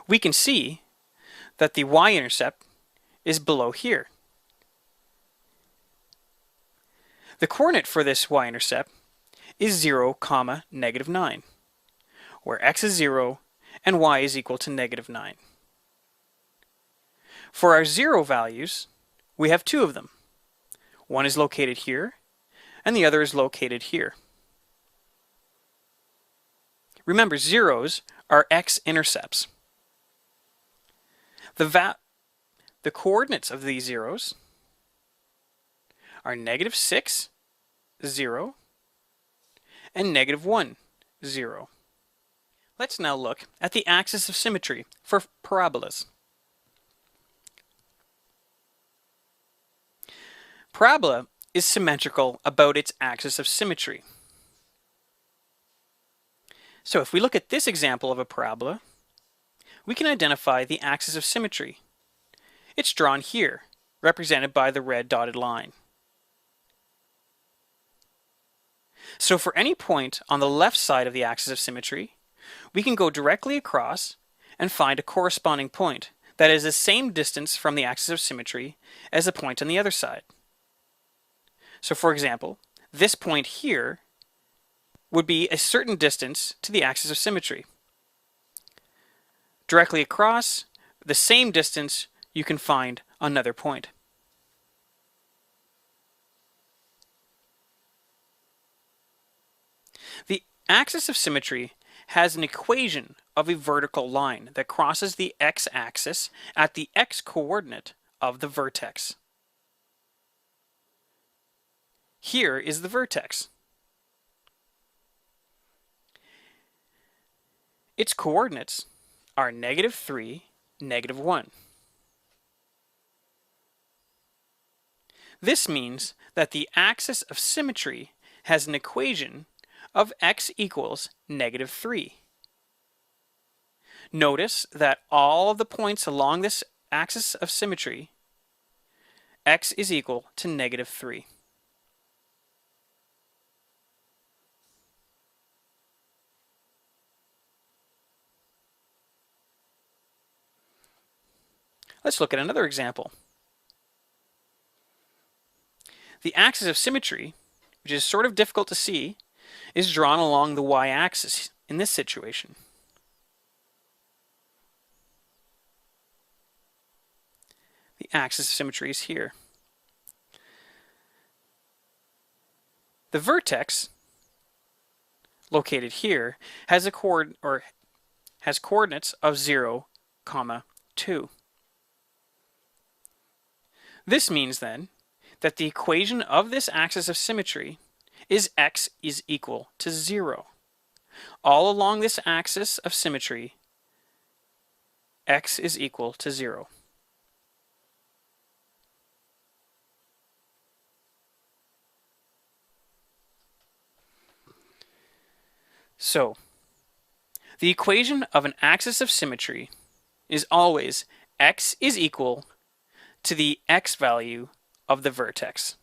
we can see that the y-intercept is below here. The coordinate for this y-intercept is 0, -9, where x is 0 and y is equal to -9. For our 0 values, we have two of them. One is located here, and the other is located here. Remember, zeros are x-intercepts. The coordinates of these zeros are -6, 0, and -1, 0. Let's now look at the axis of symmetry for parabolas. Parabola is symmetrical about its axis of symmetry. So if we look at this example of a parabola, we can identify the axis of symmetry. It's drawn here, represented by the red dotted line. So for any point on the left side of the axis of symmetry, we can go directly across and find a corresponding point that is the same distance from the axis of symmetry as the point on the other side. So for example, this point here would be a certain distance to the axis of symmetry. Directly across, the same distance, you can find another point. The axis of symmetry has an equation of a vertical line that crosses the x-axis at the x-coordinate of the vertex. Here is the vertex. Its coordinates are -3, -1. This means that the axis of symmetry has an equation of x equals -3. Notice that all of the points along this axis of symmetry, x is equal to -3. Let's look at another example. The axis of symmetry, which is sort of difficult to see, is drawn along the y-axis in this situation. The axis of symmetry is here. The vertex, located here, has coordinates of 0, 2. This means then that the equation of this axis of symmetry is x is equal to 0. All along this axis of symmetry, x is equal to 0. So, the equation of an axis of symmetry is always x is equal to the x value of the vertex.